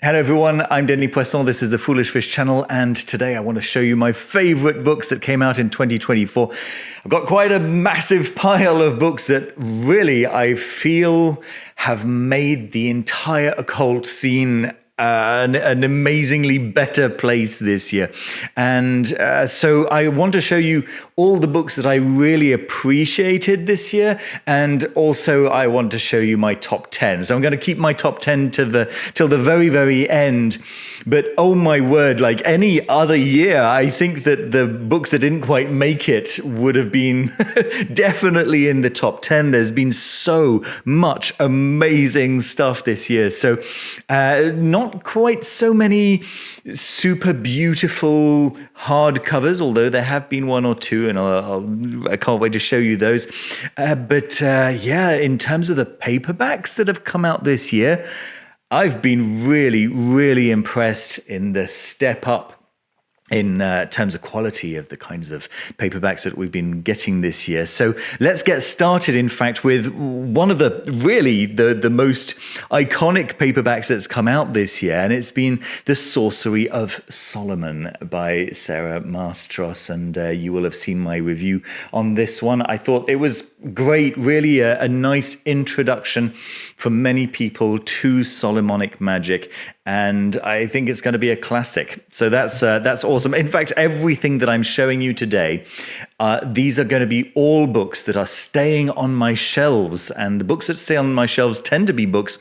Hello everyone, I'm Denis Poisson, this is the Foolish Fish channel, and today I want to show you my favorite books that came out in 2024. I've got quite a massive pile of books that really I feel have made the entire occult scene an amazingly better place this year. And so I want to show you all the books that I really appreciated this year, and also I want to show you my top 10. So I'm going to keep my top 10 till the very, very end. But oh my word, like any other year, I think that the books that didn't quite make it would have been definitely in the top 10. There's been so much amazing stuff this year. So not quite so many super beautiful hardcovers, although there have been one or two, and I can't wait to show you those. But in terms of the paperbacks that have come out this year, I've been really, really impressed in the step up in terms of quality of the kinds of paperbacks that we've been getting this year. So let's get started, in fact, with one of the most iconic paperbacks that's come out this year, and it's been The Sorcery of Solomon by Sarah Mastros, and you will have seen my review on this one. I thought it was great, really a nice introduction for many people to Solomonic magic, and I think it's going to be a classic. So that's awesome. In fact, everything that I'm showing you today, these are going to be all books that are staying on my shelves, and the books that stay on my shelves tend to be books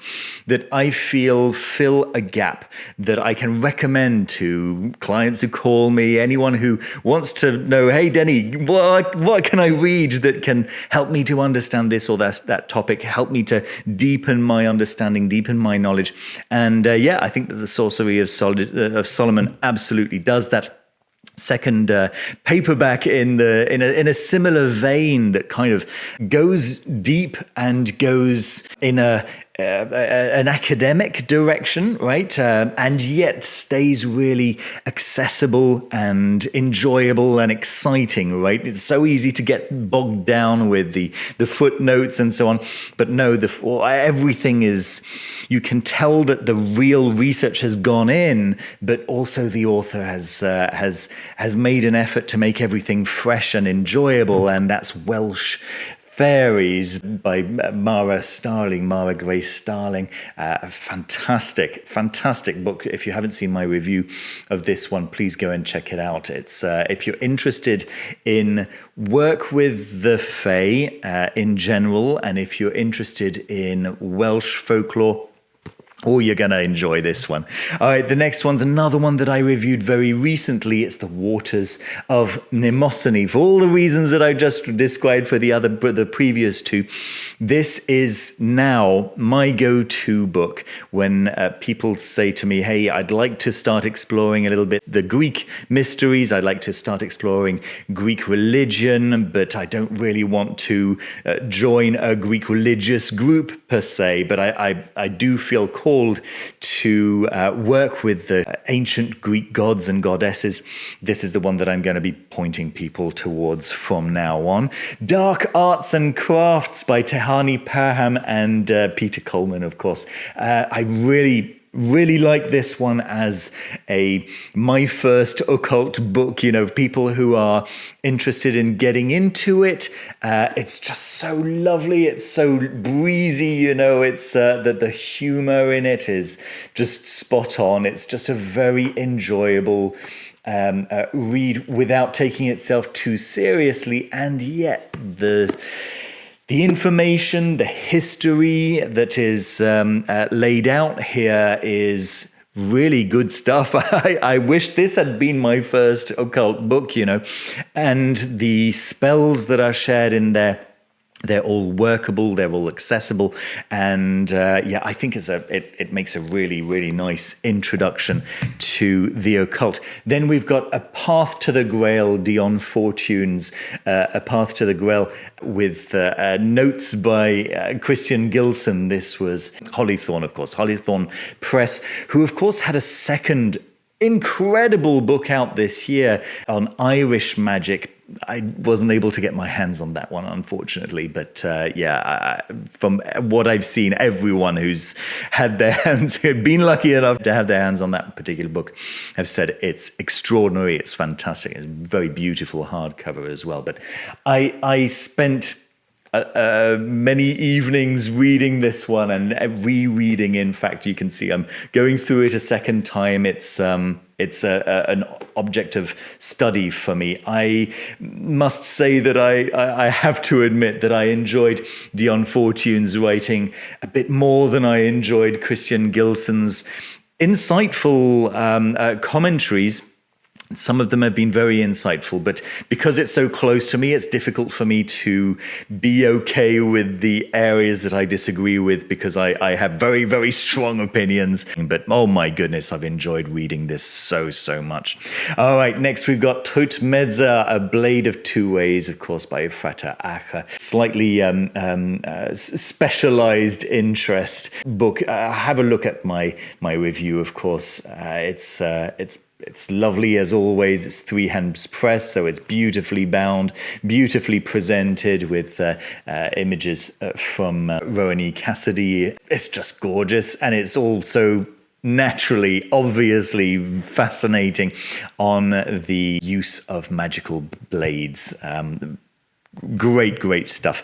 that I feel fill a gap that I can recommend to clients who call me, anyone who wants to know, hey, Denny, what can I read that can help me to understand this or that topic, help me to deepen my understanding, deepen my knowledge. And I think that The Sorcery of Solomon absolutely does that. Second paperback in a similar vein that kind of goes deep and goes in an academic direction, right? And yet stays really accessible and enjoyable and exciting, right? It's so easy to get bogged down with the footnotes and so on, but no, everything is. You can tell that the real research has gone in, but also the author has made an effort to make everything fresh and enjoyable, and that's Welsh Fairies by Mara Grace Starling. Fantastic book. If you haven't seen my review of this one, please go and check it out. It's if you're interested in work with the Fae in general, and if you're interested in Welsh folklore, you're going to enjoy this one. All right, the next one's another one that I reviewed very recently. It's The Waters of Mnemosyne. For all the reasons that I just described for the previous two, this is now my go-to book when people say to me, hey, I'd like to start exploring a little bit the Greek mysteries. I'd like to start exploring Greek religion, but I don't really want to join a Greek religious group per se, but I do feel called to work with the ancient Greek gods and goddesses. This is the one that I'm going to be pointing people towards from now on. Dark Arts and Crafts by Tehani Parham and Peter Coleman, of course. I really like this one as my first occult book. People who are interested in getting into it. It's just so lovely. It's so breezy. It's the humor in it is just spot on. It's just a very enjoyable read without taking itself too seriously, and yet the information, the history that is laid out here is really good stuff. I wish this had been my first occult book, and the spells that are shared in there, they're all workable, they're all accessible, and I think it makes a really, really nice introduction to the occult. Then we've got A Path to the Grail, Dion Fortune's A Path to the Grail, with notes by Christian Gilson. This was Hollythorn, of course, Hollythorn Press, who, of course, had a second incredible book out this year on Irish magic. I wasn't able to get my hands on that one, unfortunately. But from what I've seen, everyone who's had their hands, been lucky enough to have their hands on that particular book, have said it's extraordinary, it's fantastic, it's a very beautiful hardcover as well. But I spent many evenings reading this one and rereading. In fact, you can see I'm going through it a second time. It's an object of study for me. I must say that I have to admit that I enjoyed Dion Fortune's writing a bit more than I enjoyed Christian Gilson's insightful commentaries. Some of them have been very insightful, but because it's so close to me, it's difficult for me to be okay with the areas that I disagree with, because I have very, very strong opinions. But oh my goodness, I've enjoyed reading this so much. All right, next we've got Tot Mezza, A Blade of Two Ways, of course, by Frater Acher. Slightly specialized interest book. Have a look at my review, of course. It's lovely as always. It's 3 hands press, so it's beautifully bound, beautifully presented with images from Rowan E. Cassidy. It's just gorgeous, and it's also naturally, obviously fascinating on the use of magical blades. Great stuff.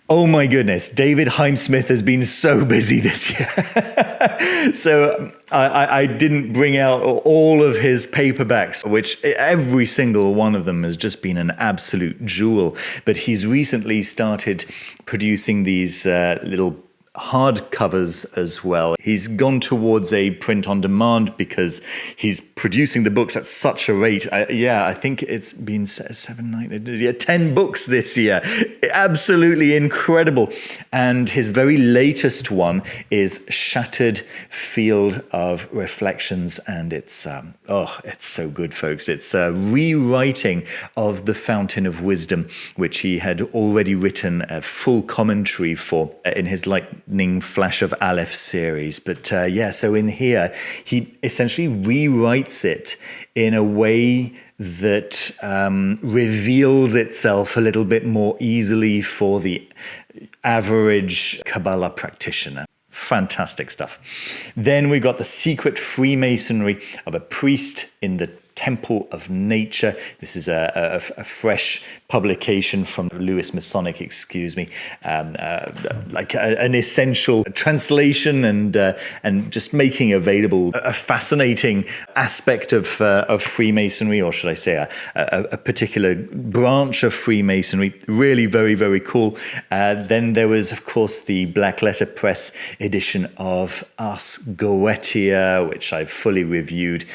Oh my goodness, David Heimsmith has been so busy this year. So I didn't bring out all of his paperbacks, which every single one of them has just been an absolute jewel. But he's recently started producing these little hardcovers as well. He's gone towards a print on demand because he's producing the books at such a rate. I think it's been 10 books this year. Absolutely incredible. And his very latest one is Shattered Field of Reflections, and it's so good, folks. It's a rewriting of The Fountain of Wisdom, which he had already written a full commentary for in his Lightning Flash of Aleph series. But so in here, he essentially rewrites it in a way that reveals itself a little bit more easily for the average Kabbalah practitioner. Fantastic stuff. Then we got The Secret Freemasonry of a Priest in the Temple of Nature. This is a fresh publication from Lewis Masonic, like an essential translation and just making available a fascinating aspect of Freemasonry, or should I say a particular branch of Freemasonry. Really very, very cool. Then there was, of course, the Black Letter Press edition of Ars Goetia, which I've fully reviewed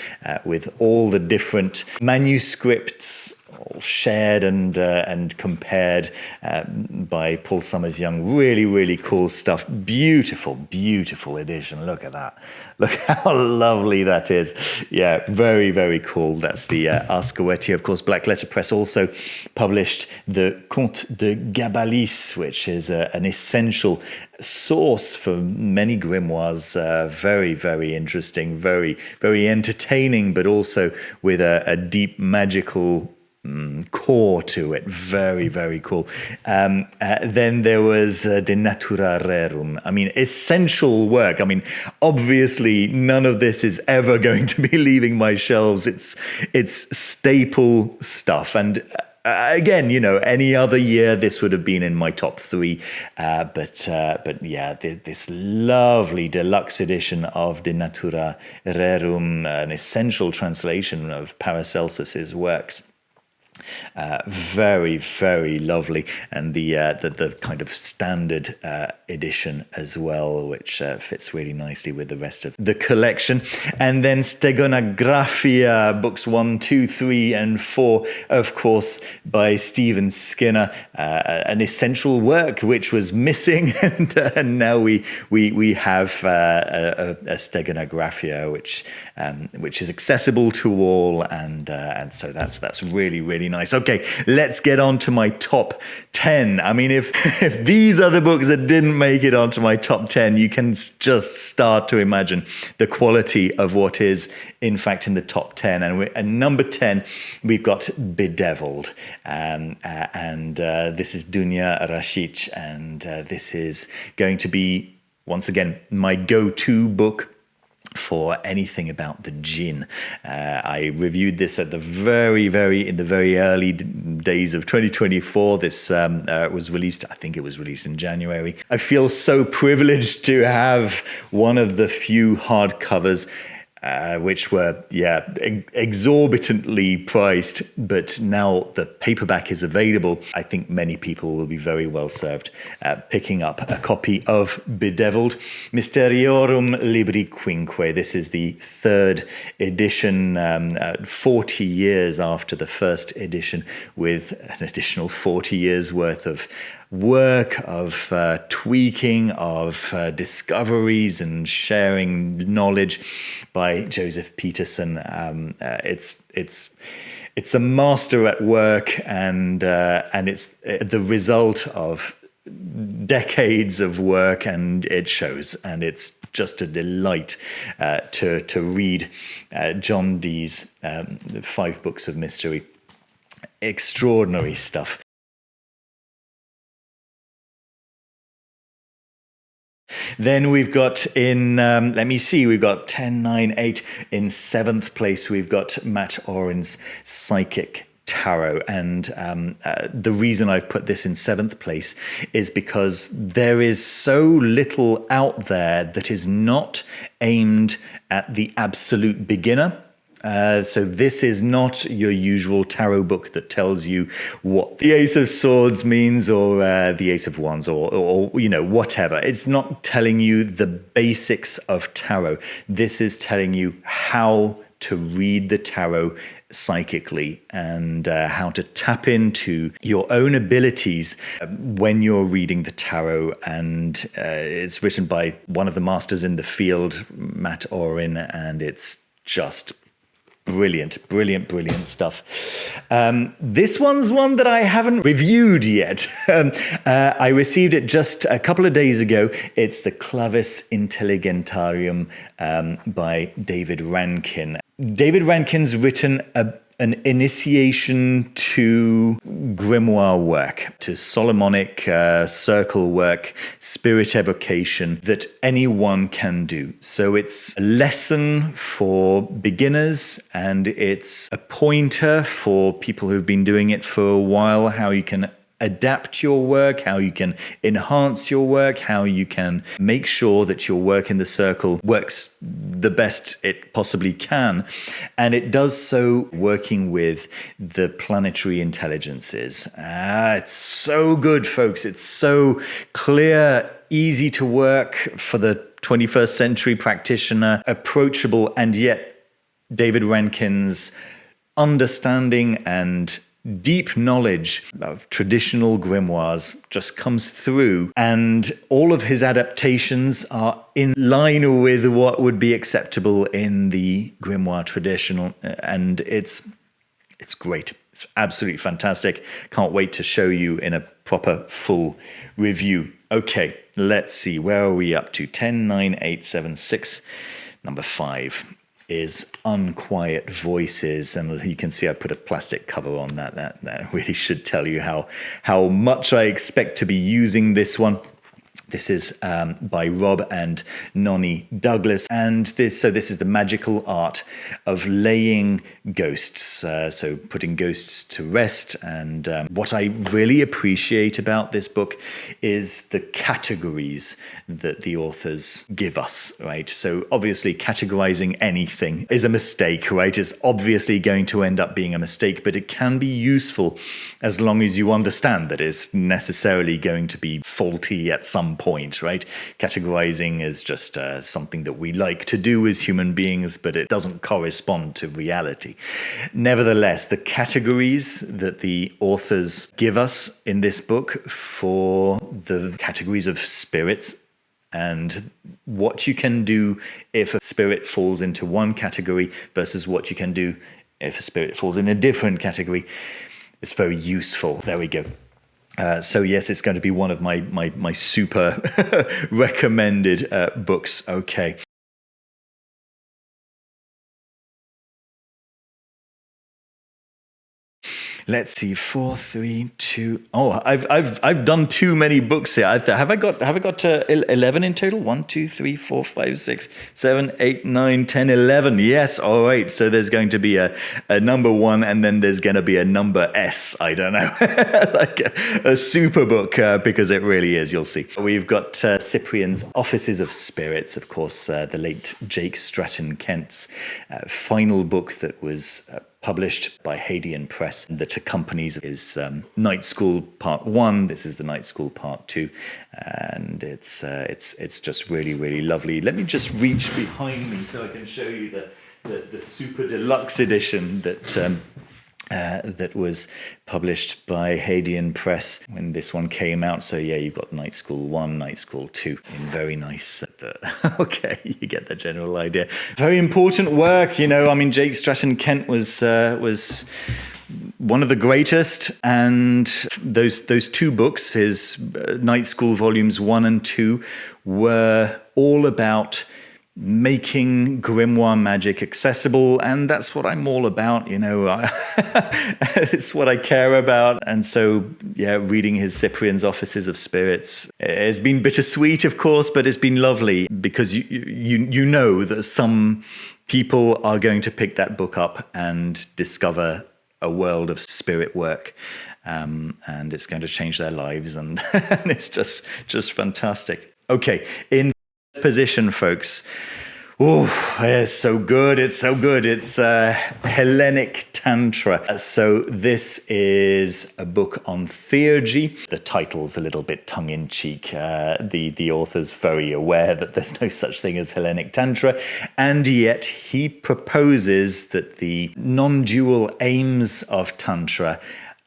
with all the different manuscripts all shared and compared by Paul Summers Young. Really cool stuff. Beautiful edition. Look at that. Look how lovely that is. Yeah, very cool. That's the Ars Goetia. Of course, Black Letter Press also published the Conte de Gabalis, which is an essential source for many grimoires. Very interesting, very entertaining, but also with a deep magical core to it. Very cool. Then there was De Natura Rerum. I mean, essential work. I mean, obviously none of this is ever going to be leaving my shelves. It's staple stuff. And again, any other year this would have been in my top 3. But yeah, this lovely deluxe edition of De Natura Rerum, an essential translation of Paracelsus's works. Very lovely, and the kind of standard edition as well, which fits really nicely with the rest of the collection. And then Stegonographia, books 1, 2, 3, and 4, of course, by Stephen Skinner, an essential work which was missing, and now we have a Stegonographia which is accessible to all, and so that's really really nice. Okay, let's get on to my top 10. I mean, if these are the books that didn't make it onto my top 10, you can just start to imagine the quality of what is, in fact, in the top 10. And number 10, we've got Bedeviled. And this is Dunya Rashid. And this is going to be, once again, my go-to book for anything about the jinn. I reviewed this at the very early days of 2024. This was released, I think it was released in January. I feel so privileged to have one of the few hardcovers which were, exorbitantly priced, but now the paperback is available. I think many people will be very well served picking up a copy of Bedeviled, Mysteriorum Libri Quinque. This is the third edition, 40 years after the first edition, with an additional 40 years worth of work, of tweaking, of discoveries and sharing knowledge by Joseph Peterson. It's a master at work, and it's the result of decades of work, and it shows. And it's just a delight to read John Dee's 5 books of mystery. Extraordinary stuff. Then we've got in, we've got 10, 9, 8. In 7th place, we've got Matt Oren's Psychic Tarot. And the reason I've put this in 7th place is because there is so little out there that is not aimed at the absolute beginner. So this is not your usual tarot book that tells you what the Ace of Swords means, or the Ace of Wands, or whatever. It's not telling you the basics of tarot. This is telling you how to read the tarot psychically, and how to tap into your own abilities when you're reading the tarot. And it's written by one of the masters in the field, Matt Oren, and it's just brilliant stuff. This one's one that I haven't reviewed yet. I received it just a couple of days ago. It's the Clavis Intelligentarium by David Rankin. David Rankin's written an initiation to grimoire work, to Solomonic circle work, spirit evocation that anyone can do. So it's a lesson for beginners, and it's a pointer for people who've been doing it for a while, how you can adapt your work, how you can enhance your work, how you can make sure that your work in the circle works the best it possibly can. And it does so working with the planetary intelligences. It's so good, folks. It's so clear, easy to work for the 21st century practitioner, approachable, and yet David Rankin's understanding and deep knowledge of traditional grimoires just comes through, and all of his adaptations are in line with what would be acceptable in the grimoire tradition, and it's great. It's absolutely fantastic. Can't wait to show you in a proper full review. Okay, let's see. Where are we up to? 10, 9, 8, 7, 6. Number 5 is Unquiet Voices, and you can see I put a plastic cover on that. That really should tell you how much I expect to be using this one. This is by Rob and Noni Douglas, and this is the magical art of laying ghosts, so putting ghosts to rest. And what I really appreciate about this book is the categories that the authors give us, right? So obviously categorizing anything is a mistake, right? It's obviously going to end up being a mistake, but it can be useful as long as you understand that it's necessarily going to be faulty at some point, right? Categorizing is just something that we like to do as human beings, but it doesn't correspond to reality. Nevertheless, the categories that the authors give us in this book for the categories of spirits, and what you can do if a spirit falls into one category versus what you can do if a spirit falls in a different category, it's very useful. There we go. So yes, it's going to be one of my super recommended books. Okay. Let's see, 4, 3, 2. Oh, I've done too many books here. Have I got 11 in total? 1, 2, 3, 4, 5, 6, 7, 8, 9, 10, 11. Yes, all right. So there's going to be a number 1, and then there's going to be a number S. I don't know, like a super book, because it really is. You'll see. We've got Cyprian's Offices of Spirits, of course, the late Jake Stratton Kent's final book that was published by Hadean Press that accompanies his Night School Part 1. This is the Night School Part 2, and it's just really, really lovely. Let me just reach behind me so I can show you the super deluxe edition that was published by Hadean Press when this one came out. So yeah, you've got Night School 1, Night School 2 in very nice. Okay, you get the general idea. Very important work, you know. I mean, Jake Stratton Kent was one of the greatest, and those 2 books, his Night School volumes 1 and 2, were all about making grimoire magic accessible, and that's what I'm all about, you know. It's what I care about. And so yeah, reading his Cyprian's Offices of Spirits has been bittersweet, of course, but it's been lovely, because you know that some people are going to pick that book up and discover a world of spirit work, and it's going to change their lives, and it's just fantastic. Okay, in position, folks. Oh, it's so good. It's so good. It's Hellenic Tantra. So this is a book on theurgy. The title's a little bit tongue-in-cheek. The author's very aware that there's no such thing as Hellenic Tantra, and yet he proposes that the non-dual aims of Tantra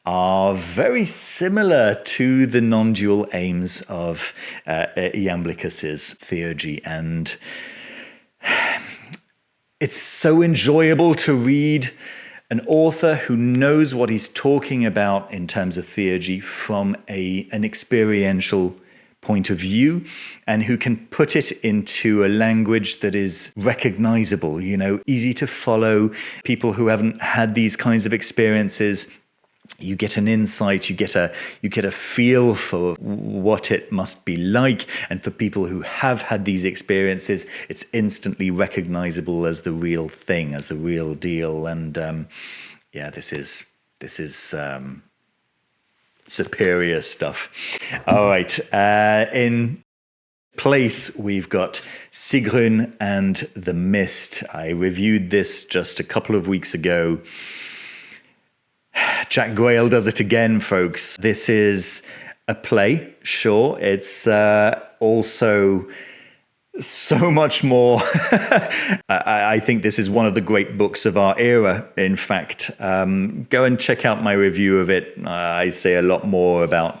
are very similar to the non-dual aims of Iamblichus's theurgy, and it's so enjoyable to read an author who knows what he's talking about in terms of theurgy from an experiential point of view, and who can put it into a language that is recognizable, you know, easy to follow. People who haven't had these kinds of experiences, you get an insight, you get a feel for what it must be like. And for people who have had these experiences, it's instantly recognizable as the real thing, as the real deal. And yeah, this is superior stuff. All right, in place we've got Sigrun and the Mist. I reviewed this just a couple of weeks ago. Jack Grail does it again, folks. This is a play, sure. It's also so much more. I think this is one of the great books of our era, in fact. Go and check out my review of it. I say a lot more about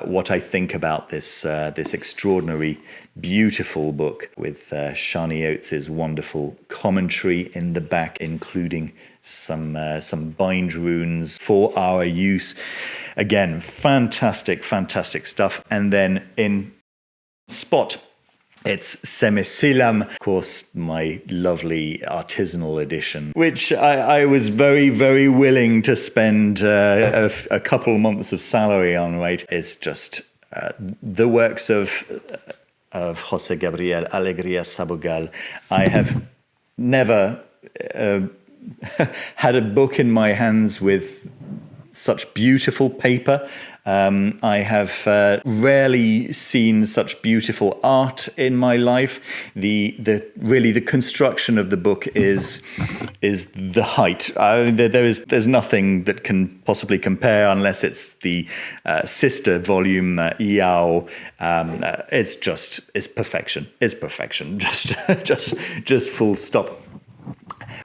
what I think about this extraordinary, beautiful book, with Shani Oates' wonderful commentary in the back, including some bind runes for our use. Again, fantastic stuff. And then in spot, it's Semisilam, of course, my lovely artisanal edition, which I was very, very willing to spend a couple months of salary on, right? It's just the works of José Gabriel Alegría Sabogal. I have never had a book in my hands with such beautiful paper. I have rarely seen such beautiful art in my life. The construction of the book is the height. There's nothing that can possibly compare, unless it's the sister volume Yao. It's perfection. It's perfection. Just full stop.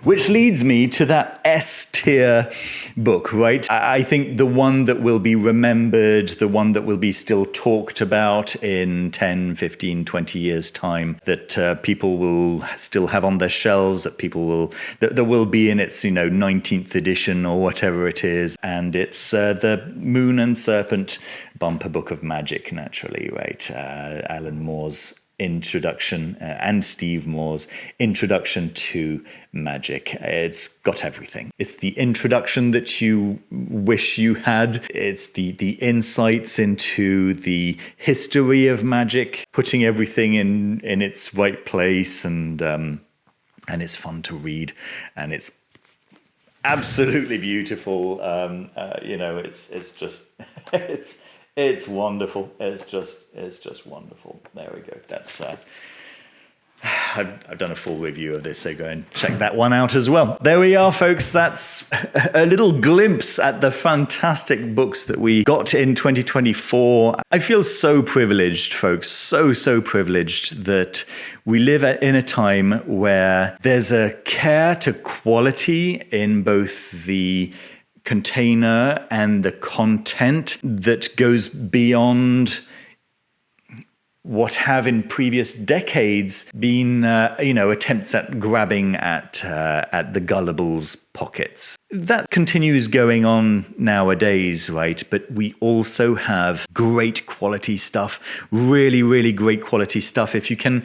Which leads me to that S-tier book, right? I think the one that will be remembered, the one that will be still talked about in 10, 15, 20 years' time, that people will still have on their shelves, that will be in its, 19th edition or whatever it is. And it's the Moon and Serpent bumper book of magic, naturally, right? Alan Moore's introduction and Steve Moore's introduction to magic. It's got everything. It's the introduction that you wish you had. It's the insights into the history of magic, putting everything in its right place, and it's fun to read, and it's absolutely beautiful. It's just it's wonderful. It's just wonderful. There we go. That's I've done a full review of this, so go and check that one out as well. There we are, folks. That's a little glimpse at the fantastic books that we got in 2024. I feel so privileged, folks, so privileged that we live in a time where there's a care to quality in both the container and the content that goes beyond what have in previous decades been, attempts at grabbing at the gullible's pockets. That continues going on nowadays, right? But we also have great quality stuff, really, really great quality stuff. If you can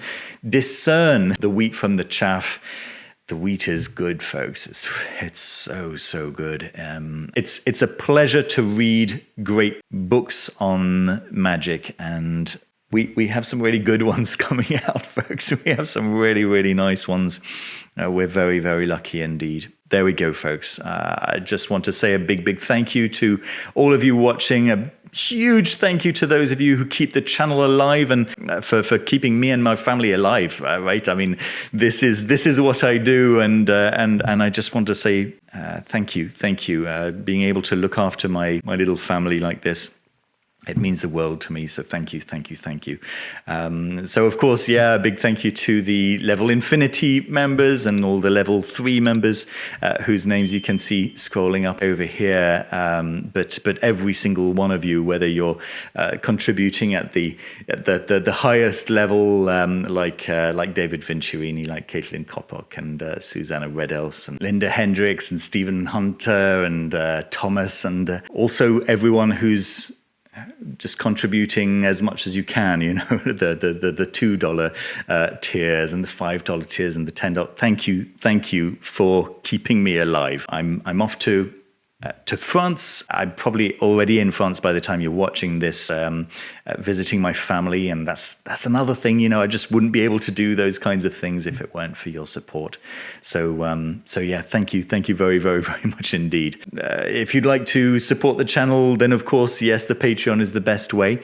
discern the wheat from the chaff, the wheat is good, folks. It's so good. It's a pleasure to read great books on magic, and we have some really good ones coming out, folks. We have some really, really nice ones. We're very, very lucky indeed. There we go, folks. I just want to say a big thank you to all of you watching. A huge thank you to those of you who keep the channel alive and for keeping me and my family alive, right? I mean, this is what I do, and I just want to say thank you. Being able to look after my little family like this, it means the world to me. So thank you. So of course, a big thank you to the Level Infinity members and all the Level 3 members whose names you can see scrolling up over here. But every single one of you, whether you're contributing at the highest level, like David Vincerini, like Caitlin Kopok and Susanna Redelse and Linda Hendricks and Stephen Hunter and Thomas, and also everyone who's just contributing as much as you can, the $2 tiers and the $5 tiers and the $10. Thank you for keeping me alive. I'm off to France. I'm probably already in France by the time you're watching this, visiting my family, and that's another thing. I just wouldn't be able to do those kinds of things if it weren't for your support. So thank you very, very, very much indeed. If you'd like to support the channel, then of course, yes, the Patreon is the best way.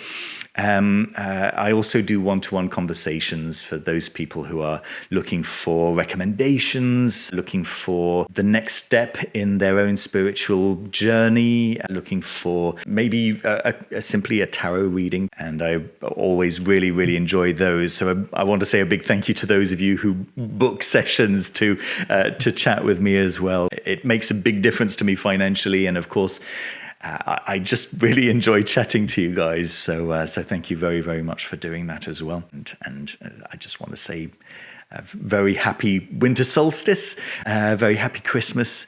I also do one-to-one conversations for those people who are looking for recommendations, looking for the next step in their own spiritual journey, looking for maybe simply a tarot reading. And I always really, really enjoy those. So I want to say a big thank you to those of you who book sessions to chat with me as well. It makes a big difference to me financially, and of course, I just really enjoy chatting to you guys, so thank you very, very much for doing that as well. And I just want to say very happy winter solstice, very happy Christmas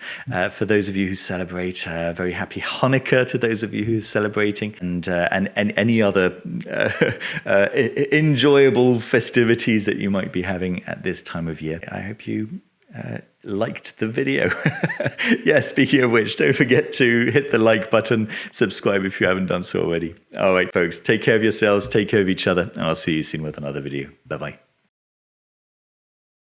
for those of you who celebrate, very happy Hanukkah to those of you who are celebrating, and any other enjoyable festivities that you might be having at this time of year. I hope you liked the video. Speaking of which, don't forget to hit the like button, subscribe if you haven't done so already. All right, folks, take care of yourselves, take care of each other, and I'll see you soon with another video. Bye-bye.